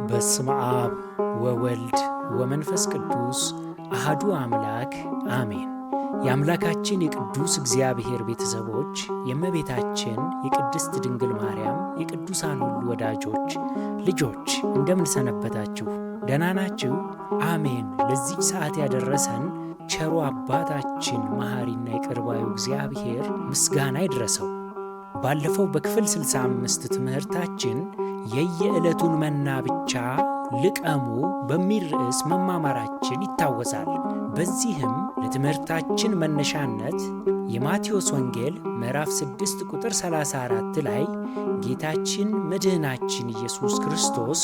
በስመ አብ ወወልድ ወመንፈስ ቅዱስ አሐዱ አምላክ አሜን። የአምላካችን የቅዱስ እግዚአብሔር ቤተሰቦች፣ የእመቤታችን የቅድስት ድንግል ማርያም የቅዱሳን ሁሉ ወዳጆች ልጆች እንደምን ሰነበታችሁ? ደህና ናችሁ? አሜን። ለዚህ ሰዓት ያደረሰን ቸሩ አባታችን መሐሪና ይቅር ባዩ እግዚአብሔር ምስጋና ይድረሰው። ባለፈው በክፍል 65 ትምህርታችን የየዕለቱን መና ብቻ ልቀሙ በሚል ርዕስ መማማራችን ይታወሳል። በዚህም ለትምህርታችን መነሻነት የማቴዎስ ወንጌል ምዕራፍ 6 ቁጥር 34 ላይ ጌታችን መድህናችን ኢየሱስ ክርስቶስ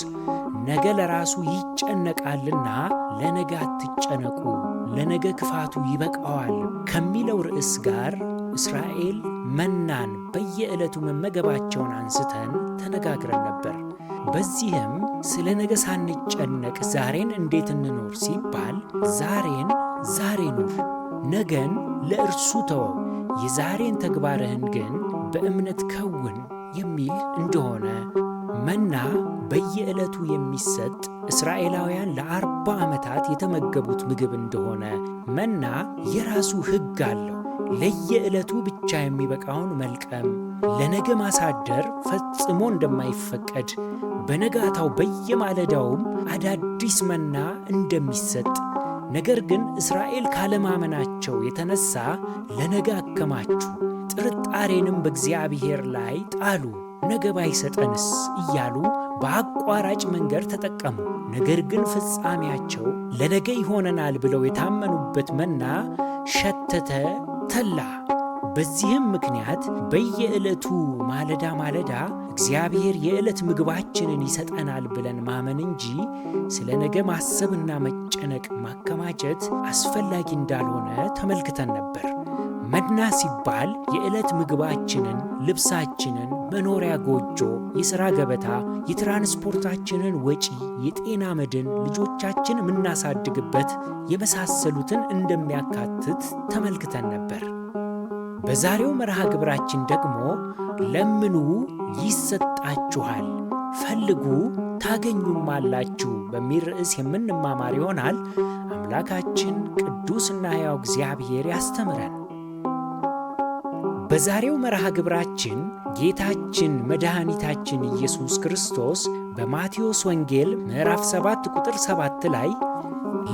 ነገ ለራሱ ይጨነቃልና ለነገ አትጨነቁ፣ ለነገ ክፋቱ ይበቃዋል ከሚለው ርዕስ ጋር እስራኤል መናን በየዕለቱ መመገባቸውን አንስተን ተነጋግረን ነበር። በዚህም ስለ ነገ ሳንጨነቅ ዛሬን እንዴት እንኖር ሲባል ዛሬ ኑር፣ ነገን ለእርሱ ተወው፣ የዛሬን ተግባርህን ግን በእምነት ከውን የሚል እንደሆነ፣ መና በየዕለቱ የሚሰጥ እስራኤላውያን ለ40 ዓመታት የተመገቡት ምግብ እንደሆነ፣ መና የራሱ ሕግ አለው። ለየዕለቱ ብቻ የሚበቃውን መልቀም፣ ለነገ ማሳደር ፈጽሞ እንደማይፈቀድ፣ በነጋታው በየማለዳውም አዳዲስ መና እንደሚሰጥ፣ ነገር ግን እስራኤል ካለማመናቸው የተነሳ ለነገ አከማቹ፣ ጥርጣሬንም በእግዚአብሔር ላይ ጣሉ። ነገ ባይሰጠንስ እያሉ በአቋራጭ መንገድ ተጠቀሙ። ነገር ግን ፍጻሜያቸው ለነገ ይሆነናል ብለው የታመኑበት መና ሸተተ፣ ተላ። በዚህም ምክንያት በየዕለቱ ማለዳ እግዚአብሔር የዕለት ምግባችንን ይሰጠናል ብለን ማመን እንጂ ስለ ነገ ማሰብና መጨነቅ ማከማቸት አስፈላጊ እንዳልሆነ ተመልክተን ነበር። መና ሲባል የዕለት ምግባችንን፣ ልብሳችንን፣ መኖሪያ ጎጆ፣ የሥራ ገበታ፣ የትራንስፖርታችንን ወጪ፣ የጤና መድን፣ ልጆቻችን የምናሳድግበት የመሳሰሉትን እንደሚያካትት ተመልክተን ነበር። በዛሬው መርሃ ግብራችን ደግሞ ለምኑ ይሰጣችኋል፣ ፈልጉ ታገኙማላችሁ በሚል ርዕስ የምንማማር ይሆናል። አምላካችን ቅዱስና ሕያው እግዚአብሔር ያስተምረን። በዛሬው መርሃ ግብራችን ጌታችን መድኃኒታችን ኢየሱስ ክርስቶስ በማቴዎስ ወንጌል ምዕራፍ 7 ቁጥር 7 ላይ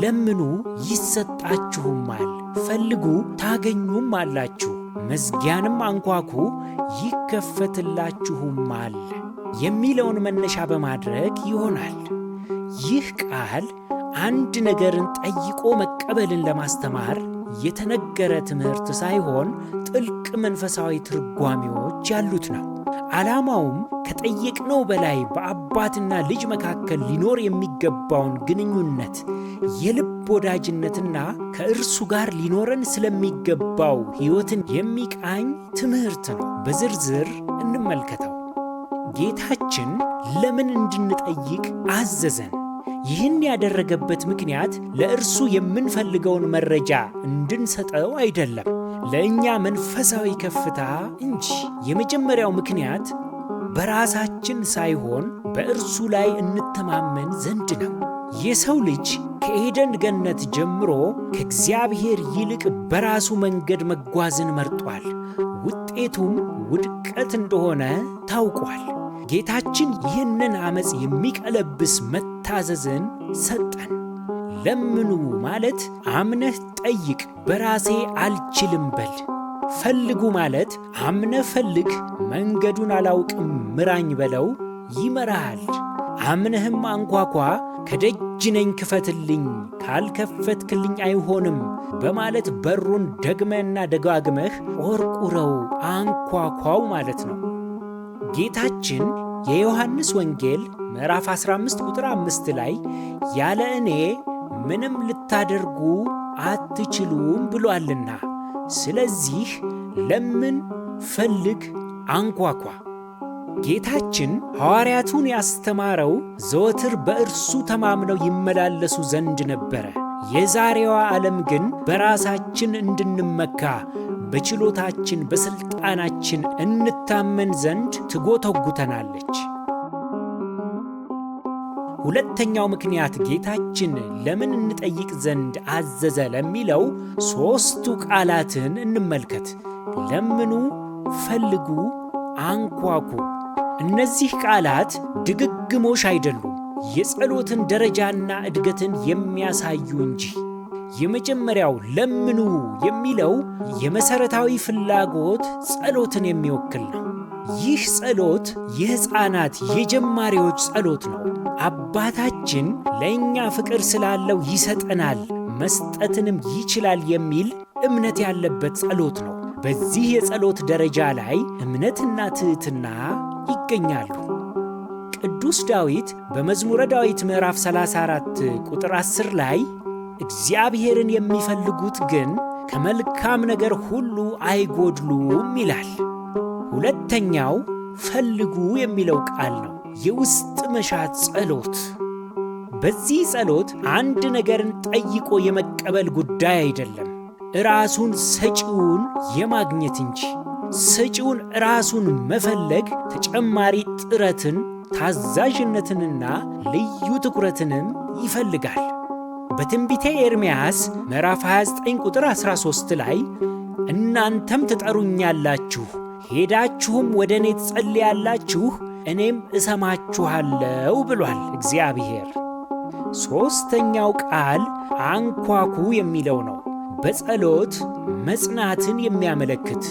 ለምኑ ይሰጣችሁማል፣ ፈልጉ ታገኙማላችሁ፣ መዝጊያንም አንኳኩ ይከፈትላችሁማል የሚለውን መነሻ በማድረግ ይሆናል። ይህ ቃል አንድ ነገርን ጠይቆ መቀበልን ለማስተማር የተነገረ ትምህርት ሳይሆን ጥልቅ መንፈሳዊ ትርጓሜዎች ያሉት ነው። ዓላማውም ከጠየቅነው በላይ በአባትና ልጅ መካከል ሊኖር የሚገባውን ግንኙነት፣ የልብ ወዳጅነትና ከእርሱ ጋር ሊኖረን ስለሚገባው ሕይወትን የሚቃኝ ትምህርት ነው። በዝርዝር እንመልከተው። ጌታችን ለምን እንድንጠይቅ አዘዘን? ይህን ያደረገበት ምክንያት ለእርሱ የምንፈልገውን መረጃ እንድንሰጠው አይደለም፣ ለእኛ መንፈሳዊ ከፍታ እንጂ። የመጀመሪያው ምክንያት በራሳችን ሳይሆን በእርሱ ላይ እንተማመን ዘንድ ነው። የሰው ልጅ ከኤደን ገነት ጀምሮ ከእግዚአብሔር ይልቅ በራሱ መንገድ መጓዝን መርጧል። ውጤቱም ውድቀት እንደሆነ ታውቋል። ጌታችን ይህንን ዓመፅ የሚቀለብስ መታዘዝን ሰጠን። ለምኑ ማለት አምነህ ጠይቅ፣ በራሴ አልችልም በል። ፈልጉ ማለት አምነህ ፈልግ፣ መንገዱን አላውቅም ምራኝ በለው፣ ይመራሃል። አምነህም አንኳኳ፣ ከደጅ ነኝ ክፈትልኝ፣ ካልከፈትክልኝ አይሆንም በማለት በሩን ደግመህና ደጋግመህ ቆርቁረው አንኳኳው ማለት ነው። ጌታችን የዮሐንስ ወንጌል ምዕራፍ 15 ቁጥር 5 ላይ ያለ እኔ ምንም ልታደርጉ አትችሉም ብሏልና፣ ስለዚህ ለምን፣ ፈልግ፣ አንኳኳ። ጌታችን ሐዋርያቱን ያስተማረው ዘወትር በእርሱ ተማምነው ይመላለሱ ዘንድ ነበረ። የዛሬዋ ዓለም ግን በራሳችን እንድንመካ በችሎታችን በሥልጣናችን እንታመን ዘንድ ትጎተጉተናለች። ሁለተኛው ምክንያት ጌታችን ለምን እንጠይቅ ዘንድ አዘዘ ለሚለው 3ቱ ቃላትን እንመልከት። ለምኑ፣ ፈልጉ፣ አንኳኩ። እነዚህ ቃላት ድግግሞሽ አይደሉም፣ የጸሎትን ደረጃና እድገትን የሚያሳዩ እንጂ። የመጀመሪያው ለምኑ የሚለው የመሠረታዊ ፍላጎት ጸሎትን የሚወክል ነው። ይህ ጸሎት የሕፃናት የጀማሪዎች ጸሎት ነው። አባታችን ለእኛ ፍቅር ስላለው ይሰጠናል፣ መስጠትንም ይችላል የሚል እምነት ያለበት ጸሎት ነው። በዚህ የጸሎት ደረጃ ላይ እምነትና ትሕትና ይገኛሉ። ቅዱስ ዳዊት በመዝሙረ ዳዊት ምዕራፍ 34 ቁጥር 10 ላይ እግዚአብሔርን የሚፈልጉት ግን ከመልካም ነገር ሁሉ አይጎድሉም ይላል። ሁለተኛው ፈልጉ የሚለው ቃል ነው፣ የውስጥ መሻት ጸሎት። በዚህ ጸሎት አንድ ነገርን ጠይቆ የመቀበል ጉዳይ አይደለም፣ ራሱን ሰጪውን የማግኘት እንጂ። ሰጪውን ራሱን መፈለግ ተጨማሪ ጥረትን፣ ታዛዥነትንና ልዩ ትኩረትንም ይፈልጋል። በትንቢተ ኤርምያስ ምዕራፍ 29 ቁጥር 13 ላይ እናንተም ትጠሩኛላችሁ፣ ሄዳችሁም ወደ እኔ ትጸልያላችሁ፣ እኔም እሰማችኋለሁ ብሏል እግዚአብሔር። ሦስተኛው ቃል አንኳኩ የሚለው ነው፣ በጸሎት መጽናትን የሚያመለክት።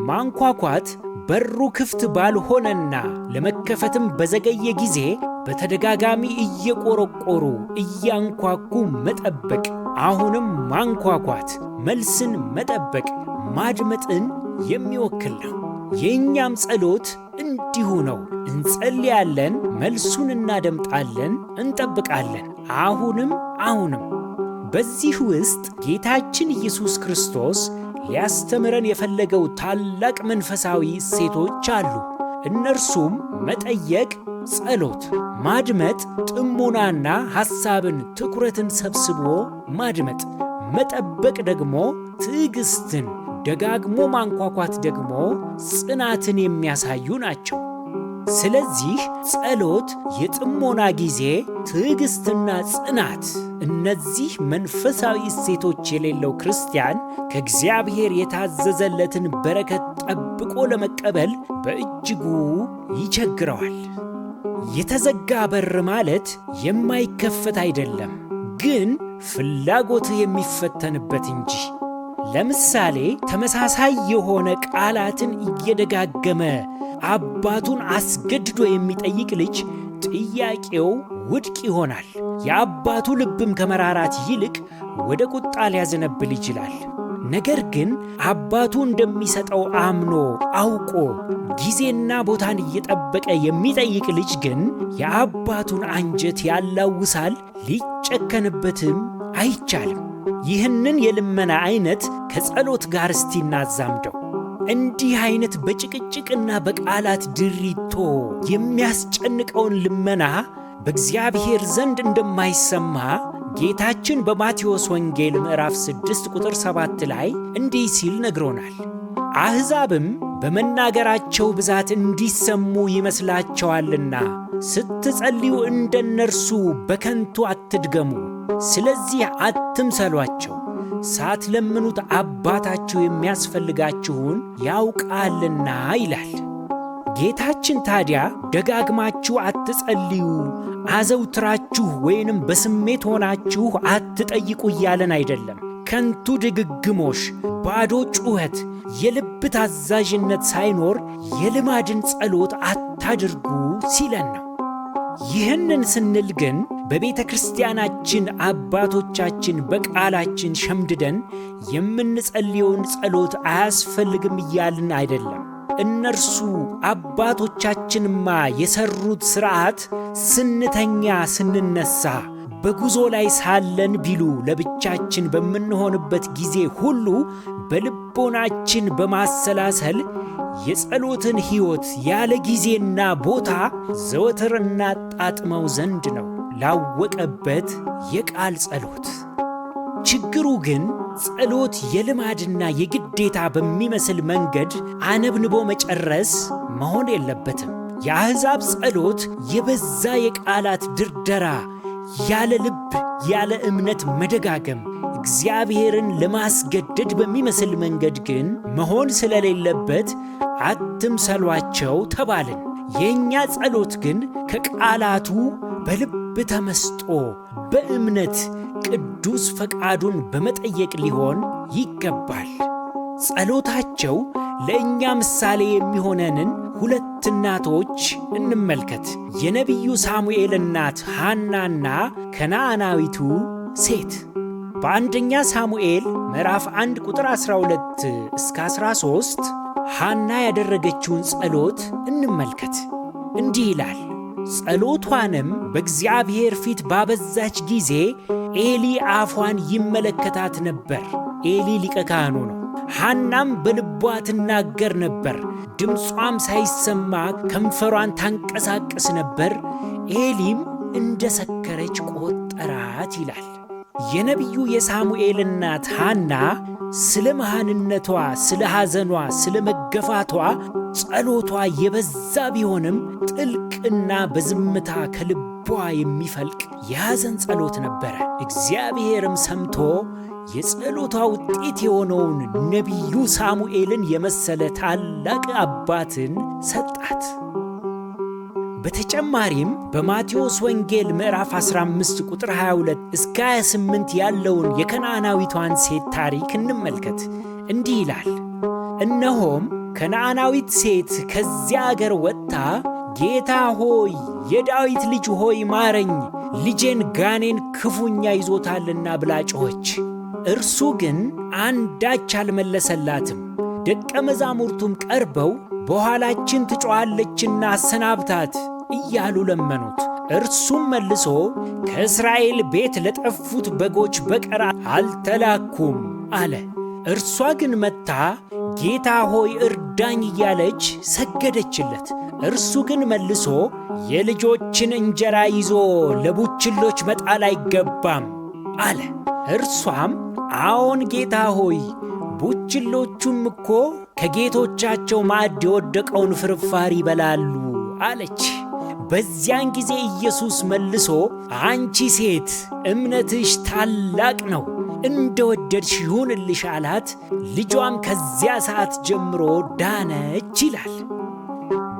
ማንኳኳት በሩ ክፍት ባልሆነና ለመከፈትም በዘገየ ጊዜ በተደጋጋሚ እየቆረቆሩ እያንኳኩ መጠበቅ፣ አሁንም ማንኳኳት፣ መልስን መጠበቅ፣ ማድመጥን የሚወክል ነው። የእኛም ጸሎት እንዲሁ ነው። እንጸልያለን፣ መልሱን እናደምጣለን፣ እንጠብቃለን፣ አሁንም። በዚህ ውስጥ ጌታችን ኢየሱስ ክርስቶስ ሊያስተምረን የፈለገው ታላቅ መንፈሳዊ እሴቶች አሉ። እነርሱም መጠየቅ፣ ጸሎት፣ ማድመጥ፣ ጥሞናና ሐሳብን፣ ትኩረትን ሰብስቦ ማድመጥ፣ መጠበቅ ደግሞ ትዕግስትን፣ ደጋግሞ ማንኳኳት ደግሞ ጽናትን የሚያሳዩ ናቸው። ስለዚህ ጸሎት፣ የጥሞና ጊዜ፣ ትዕግስትና ጽናት፣ እነዚህ መንፈሳዊ እሴቶች የሌለው ክርስቲያን ከእግዚአብሔር የታዘዘለትን በረከት ጠብቆ ለመቀበል በእጅጉ ይቸግረዋል። የተዘጋ በር ማለት የማይከፈት አይደለም፣ ግን ፍላጎትህ የሚፈተንበት እንጂ። ለምሳሌ ተመሳሳይ የሆነ ቃላትን እየደጋገመ አባቱን አስገድዶ የሚጠይቅ ልጅ ጥያቄው ውድቅ ይሆናል። የአባቱ ልብም ከመራራት ይልቅ ወደ ቁጣ ሊያዘነብል ይችላል። ነገር ግን አባቱ እንደሚሰጠው አምኖ አውቆ ጊዜና ቦታን እየጠበቀ የሚጠይቅ ልጅ ግን የአባቱን አንጀት ያላውሳል፣ ሊጨከንበትም አይቻልም። ይህንን የልመና አይነት ከጸሎት ጋር እስቲ እናዛምደው። እንዲህ አይነት በጭቅጭቅና በቃላት ድሪቶ የሚያስጨንቀውን ልመና በእግዚአብሔር ዘንድ እንደማይሰማ ጌታችን በማቴዎስ ወንጌል ምዕራፍ 6 ቁጥር 7 ላይ እንዲህ ሲል ነግሮናል። አሕዛብም በመናገራቸው ብዛት እንዲሰሙ ይመስላቸዋልና ስትጸልዩ እንደነርሱ በከንቱ አትድገሙ፣ ስለዚህ አትምሰሏቸው፣ ሳትለምኑት አባታችሁ የሚያስፈልጋችሁን ያውቃልና ይላል። ጌታችን ታዲያ ደጋግማችሁ አትጸልዩ፣ አዘውትራችሁ ወይንም በስሜት ሆናችሁ አትጠይቁ እያለን አይደለም። ከንቱ ድግግሞሽ፣ ባዶ ጩኸት፣ የልብ ታዛዥነት ሳይኖር የልማድን ጸሎት አታድርጉ ሲለን ነው። ይህንን ስንል ግን በቤተ ክርስቲያናችን አባቶቻችን በቃላችን ሸምድደን የምንጸልየውን ጸሎት አያስፈልግም እያልን አይደለም። እነርሱ አባቶቻችንማ የሰሩት ሥርዓት ስንተኛ ስንነሳ በጉዞ ላይ ሳለን ቢሉ ለብቻችን በምንሆንበት ጊዜ ሁሉ በልቦናችን በማሰላሰል የጸሎትን ሕይወት ያለ ጊዜና ቦታ ዘወትር እናጣጥመው ዘንድ ነው ላወቀበት የቃል ጸሎት። ችግሩ ግን ጸሎት የልማድና የግዴታ በሚመስል መንገድ አነብንቦ መጨረስ መሆን የለበትም። የአሕዛብ ጸሎት የበዛ የቃላት ድርደራ፣ ያለ ልብ ያለ እምነት መደጋገም እግዚአብሔርን ለማስገደድ በሚመስል መንገድ ግን መሆን ስለሌለበት አትምሰሏቸው ተባልን። የእኛ ጸሎት ግን ከቃላቱ በልብ ተመስጦ በእምነት ቅዱስ ፈቃዱን በመጠየቅ ሊሆን ይገባል። ጸሎታቸው ለእኛ ምሳሌ የሚሆነንን ሁለት እናቶች እንመልከት። የነቢዩ ሳሙኤል እናት ሐናና ከነዓናዊቱ ሴት። በአንደኛ ሳሙኤል ምዕራፍ 1 ቁጥር 12 እስከ 13 ሐና ያደረገችውን ጸሎት እንመልከት። እንዲህ ይላል። ጸሎቷንም በእግዚአብሔር ፊት ባበዛች ጊዜ ኤሊ አፏን ይመለከታት ነበር። ኤሊ ሊቀ ካህኑ ነው። ሐናም በልቧ ትናገር ነበር፣ ድምጿም ሳይሰማ ከንፈሯን ታንቀሳቅስ ነበር። ኤሊም እንደ ሰከረች ቆጠራት ይላል። የነቢዩ የሳሙኤል እናት ሐና ስለ መሃንነቷ፣ ስለ ሐዘኗ፣ ስለ መገፋቷ ጸሎቷ የበዛ ቢሆንም ጥልቅና በዝምታ ከልቧ የሚፈልቅ የሐዘን ጸሎት ነበረ። እግዚአብሔርም ሰምቶ የጸሎቷ ውጤት የሆነውን ነቢዩ ሳሙኤልን የመሰለ ታላቅ አባትን ሰጣት። በተጨማሪም በማቴዎስ ወንጌል ምዕራፍ 15 ቁጥር 22 እስከ 28 ያለውን የከነዓናዊቷን ሴት ታሪክ እንመልከት። እንዲህ ይላል። እነሆም ከነዓናዊት ሴት ከዚያ አገር ወጥታ ጌታ ሆይ፣ የዳዊት ልጅ ሆይ ማረኝ፣ ልጄን ጋኔን ክፉኛ ይዞታልና ብላ ጮኸች። እርሱ ግን አንዳች አልመለሰላትም። ደቀ መዛሙርቱም ቀርበው በኋላችን ትጮኻለችና አሰናብታት እያሉ ለመኑት። እርሱም መልሶ ከእስራኤል ቤት ለጠፉት በጎች በቀር አልተላኩም አለ። እርሷ ግን መጥታ ጌታ ሆይ እርዳኝ እያለች ሰገደችለት። እርሱ ግን መልሶ የልጆችን እንጀራ ይዞ ለቡችሎች መጣል አይገባም አለ። እርሷም አዎን ጌታ ሆይ፣ ቡችሎቹም እኮ ከጌቶቻቸው ማዕድ የወደቀውን ፍርፋሪ ይበላሉ አለች። በዚያን ጊዜ ኢየሱስ መልሶ አንቺ ሴት እምነትሽ ታላቅ ነው፣ እንደ ወደድሽ ይሁንልሽ አላት። ልጇም ከዚያ ሰዓት ጀምሮ ዳነች ይላል።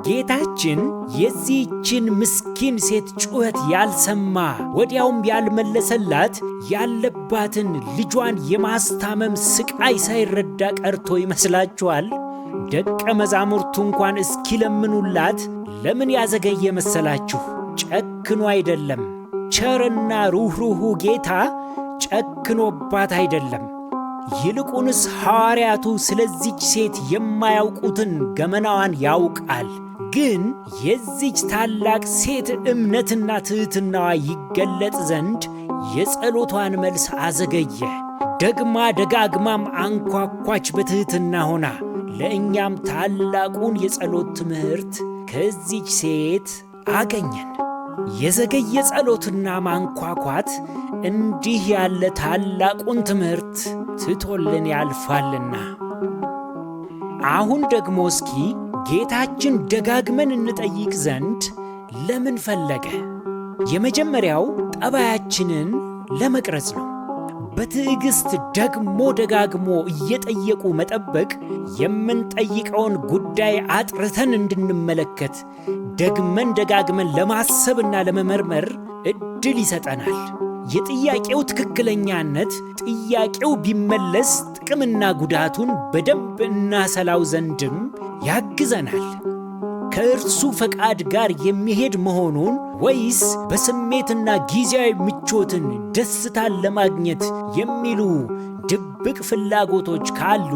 ጌታችን የዚህችን ምስኪን ሴት ጩኸት ያልሰማ ወዲያውም ያልመለሰላት ያለባትን ልጇን የማስታመም ስቃይ ሳይረዳ ቀርቶ ይመስላችኋል? ደቀ መዛሙርቱ እንኳን እስኪለምኑላት ለምን ያዘገየ መሰላችሁ? ጨክኖ አይደለም። ቸርና ሩኅሩሁ ጌታ ጨክኖባት አይደለም። ይልቁንስ ሐዋርያቱ ስለዚች ሴት የማያውቁትን ገመናዋን ያውቃል። ግን የዚች ታላቅ ሴት እምነትና ትሕትናዋ ይገለጥ ዘንድ የጸሎቷን መልስ አዘገየ። ደግማ ደጋግማም አንኳኳች በትሕትና ሆና። ለእኛም ታላቁን የጸሎት ትምህርት ከዚች ሴት አገኘን። የዘገየ ጸሎትና ማንኳኳት እንዲህ ያለ ታላቁን ትምህርት ትቶልን ያልፋልና። አሁን ደግሞ እስኪ ጌታችን ደጋግመን እንጠይቅ ዘንድ ለምን ፈለገ? የመጀመሪያው ጠባያችንን ለመቅረጽ ነው። በትዕግሥት ደግሞ ደጋግሞ እየጠየቁ መጠበቅ የምንጠይቀውን ጉዳይ አጥርተን እንድንመለከት ደግመን ደጋግመን ለማሰብና ለመመርመር ዕድል ይሰጠናል። የጥያቄው ትክክለኛነት ጥያቄው ቢመለስ ጥቅምና ጉዳቱን በደንብ እናሰላው ዘንድም ያግዘናል። ከእርሱ ፈቃድ ጋር የሚሄድ መሆኑን ወይስ በስሜትና ጊዜያዊ ምቾትን፣ ደስታን ለማግኘት የሚሉ ድብቅ ፍላጎቶች ካሉ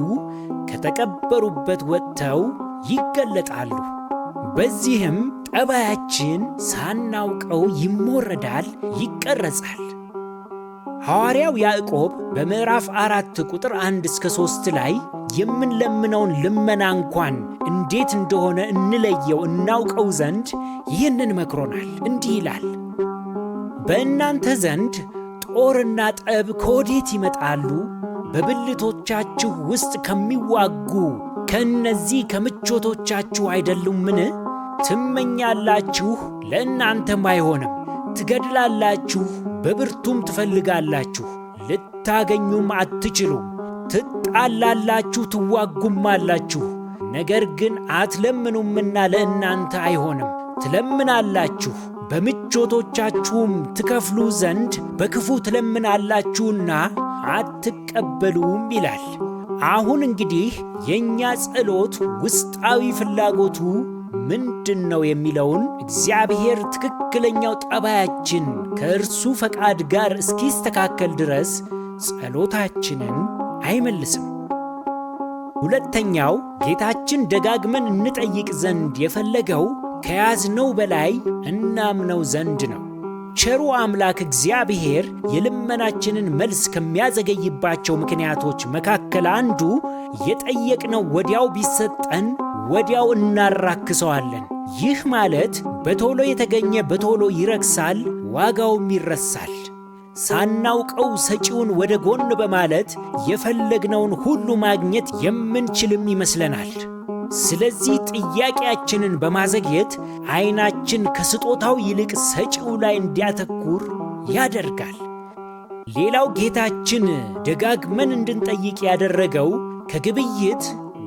ከተቀበሩበት ወጥተው ይገለጣሉ። በዚህም ጠባያችን ሳናውቀው ይሞረዳል፣ ይቀረጻል። ሐዋርያው ያዕቆብ በምዕራፍ 4 ቁጥር 1 እስከ 3 ላይ የምንለምነውን ልመና እንኳን እንዴት እንደሆነ እንለየው እናውቀው ዘንድ ይህንን መክሮናል። እንዲህ ይላል፣ በእናንተ ዘንድ ጦርና ጠብ ከወዴት ይመጣሉ? በብልቶቻችሁ ውስጥ ከሚዋጉ ከእነዚህ ከምቾቶቻችሁ አይደሉምን? ትመኛላችሁ፣ ለእናንተም አይሆንም። ትገድላላችሁ፣ በብርቱም ትፈልጋላችሁ፣ ልታገኙም አትችሉም። ትጣላላችሁ፣ ትዋጉማላችሁ፣ ነገር ግን አትለምኑምና ለእናንተ አይሆንም። ትለምናላችሁ፣ በምቾቶቻችሁም ትከፍሉ ዘንድ በክፉ ትለምናላችሁና አትቀበሉም ይላል። አሁን እንግዲህ የእኛ ጸሎት ውስጣዊ ፍላጎቱ ምንድን ነው የሚለውን እግዚአብሔር ትክክለኛው ጠባያችን ከእርሱ ፈቃድ ጋር እስኪስተካከል ድረስ ጸሎታችንን አይመልስም። ሁለተኛው ጌታችን ደጋግመን እንጠይቅ ዘንድ የፈለገው ከያዝነው በላይ እናምነው ዘንድ ነው። ቸሩ አምላክ እግዚአብሔር የልመናችንን መልስ ከሚያዘገይባቸው ምክንያቶች መካከል አንዱ የጠየቅነው ወዲያው ቢሰጠን ወዲያው እናራክሰዋለን። ይህ ማለት በቶሎ የተገኘ በቶሎ ይረክሳል፣ ዋጋውም ይረሳል። ሳናውቀው ሰጪውን ወደ ጎን በማለት የፈለግነውን ሁሉ ማግኘት የምንችልም ይመስለናል። ስለዚህ ጥያቄያችንን በማዘግየት ዓይናችን ከስጦታው ይልቅ ሰጪው ላይ እንዲያተኩር ያደርጋል። ሌላው ጌታችን ደጋግመን እንድንጠይቅ ያደረገው ከግብይት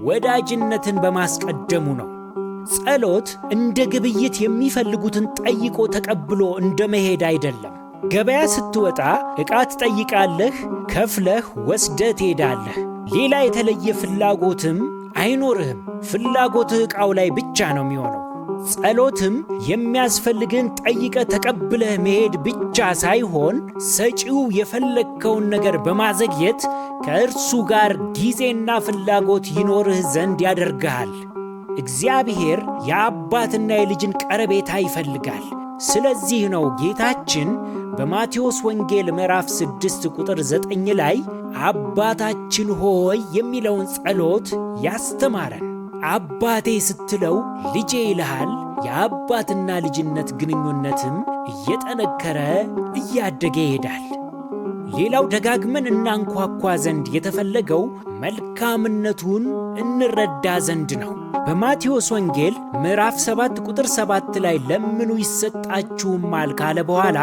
ወዳጅነትን በማስቀደሙ ነው። ጸሎት እንደ ግብይት የሚፈልጉትን ጠይቆ ተቀብሎ እንደ መሄድ አይደለም። ገበያ ስትወጣ ዕቃ ትጠይቃለህ፣ ከፍለህ ወስደህ ትሄዳለህ። ሌላ የተለየ ፍላጎትም አይኖርህም። ፍላጎትህ ዕቃው ላይ ብቻ ነው የሚሆነው። ጸሎትም የሚያስፈልግህን ጠይቀ ተቀብለህ መሄድ ብቻ ሳይሆን ሰጪው የፈለግከውን ነገር በማዘግየት ከእርሱ ጋር ጊዜና ፍላጎት ይኖርህ ዘንድ ያደርግሃል። እግዚአብሔር የአባትና የልጅን ቀረቤታ ይፈልጋል። ስለዚህ ነው ጌታችን በማቴዎስ ወንጌል ምዕራፍ 6 ቁጥር 9 ላይ አባታችን ሆይ የሚለውን ጸሎት ያስተማረን። አባቴ ስትለው ልጄ ይልሃል። የአባትና ልጅነት ግንኙነትም እየጠነከረ እያደገ ይሄዳል። ሌላው ደጋግመን እናንኳኳ ዘንድ የተፈለገው መልካምነቱን እንረዳ ዘንድ ነው። በማቴዎስ ወንጌል ምዕራፍ 7 ቁጥር 7 ላይ ለምኑ ይሰጣችሁማል ካለ በኋላ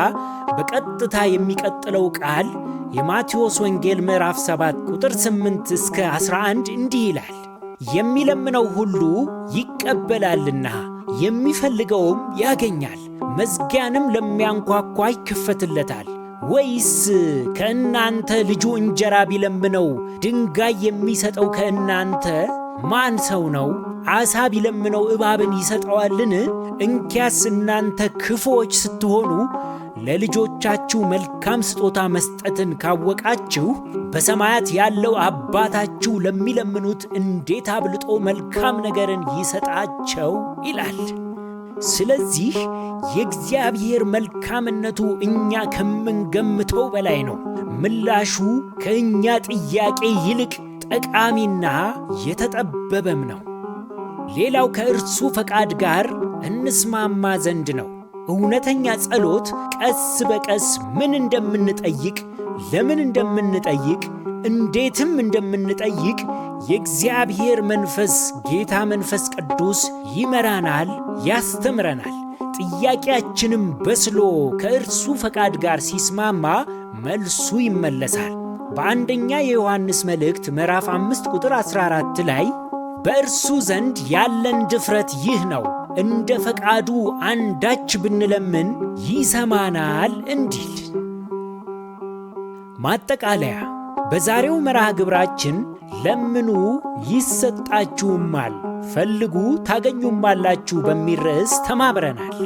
በቀጥታ የሚቀጥለው ቃል የማቴዎስ ወንጌል ምዕራፍ 7 ቁጥር 8 እስከ 11 እንዲህ ይላል፣ የሚለምነው ሁሉ ይቀበላልና የሚፈልገውም ያገኛል፣ መዝጊያንም ለሚያንኳኳ ይከፈትለታል። ወይስ ከእናንተ ልጁ እንጀራ ቢለምነው ድንጋይ የሚሰጠው ከእናንተ ማን ሰው ነው? ዓሣ ቢለምነው እባብን ይሰጠዋልን? እንኪያስ እናንተ ክፉዎች ስትሆኑ ለልጆቻችሁ መልካም ስጦታ መስጠትን ካወቃችሁ በሰማያት ያለው አባታችሁ ለሚለምኑት እንዴት አብልጦ መልካም ነገርን ይሰጣቸው ይላል። ስለዚህ የእግዚአብሔር መልካምነቱ እኛ ከምንገምተው በላይ ነው። ምላሹ ከእኛ ጥያቄ ይልቅ ጠቃሚና የተጠበበም ነው። ሌላው ከእርሱ ፈቃድ ጋር እንስማማ ዘንድ ነው። እውነተኛ ጸሎት ቀስ በቀስ ምን እንደምንጠይቅ፣ ለምን እንደምንጠይቅ፣ እንዴትም እንደምንጠይቅ የእግዚአብሔር መንፈስ ጌታ መንፈስ ቅዱስ ይመራናል፣ ያስተምረናል። ጥያቄያችንም በስሎ ከእርሱ ፈቃድ ጋር ሲስማማ መልሱ ይመለሳል። በአንደኛ የዮሐንስ መልእክት ምዕራፍ 5 ቁጥር 14 ላይ በእርሱ ዘንድ ያለን ድፍረት ይህ ነው፣ እንደ ፈቃዱ አንዳች ብንለምን ይሰማናል እንዲል። ማጠቃለያ፣ በዛሬው መርሃ ግብራችን ለምኑ ይሰጣችሁማል፣ ፈልጉ ታገኙማላችሁ በሚል ርዕስ ተማምረናል።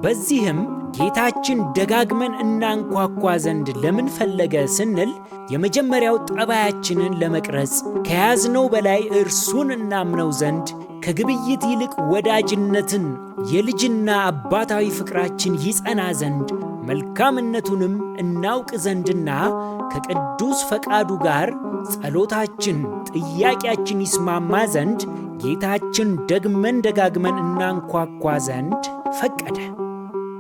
በዚህም ጌታችን ደጋግመን እናንኳኳ ዘንድ ለምን ፈለገ ስንል የመጀመሪያው ጠባያችንን ለመቅረጽ ከያዝነው በላይ እርሱን እናምነው ዘንድ ከግብይት ይልቅ ወዳጅነትን የልጅና አባታዊ ፍቅራችን ይጸና ዘንድ መልካምነቱንም እናውቅ ዘንድና ከቅዱስ ፈቃዱ ጋር ጸሎታችን፣ ጥያቄያችን ይስማማ ዘንድ ጌታችን ደግመን ደጋግመን እናንኳኳ ዘንድ ፈቀደ።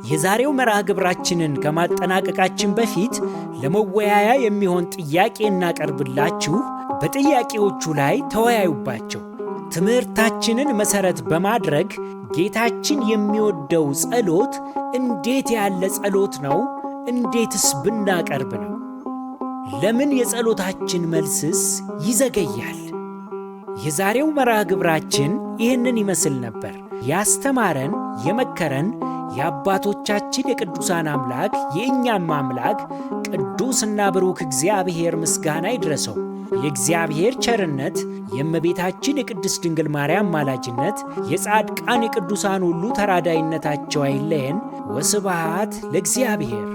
የዛሬው መርሃ ግብራችንን ከማጠናቀቃችን በፊት ለመወያያ የሚሆን ጥያቄ እናቀርብላችሁ። በጥያቄዎቹ ላይ ተወያዩባቸው። ትምህርታችንን መሠረት በማድረግ ጌታችን የሚወደው ጸሎት እንዴት ያለ ጸሎት ነው? እንዴትስ ብናቀርብ ነው? ለምን የጸሎታችን መልስስ ይዘገያል? የዛሬው መርሃ ግብራችን ይህንን ይመስል ነበር። ያስተማረን የመከረን የአባቶቻችን የቅዱሳን አምላክ የእኛም አምላክ ቅዱስና ብሩክ እግዚአብሔር ምስጋና ይድረሰው። የእግዚአብሔር ቸርነት፣ የእመቤታችን የቅድስት ድንግል ማርያም ማላጅነት፣ የጻድቃን የቅዱሳን ሁሉ ተራዳይነታቸው አይለየን። ወስብሐት ለእግዚአብሔር።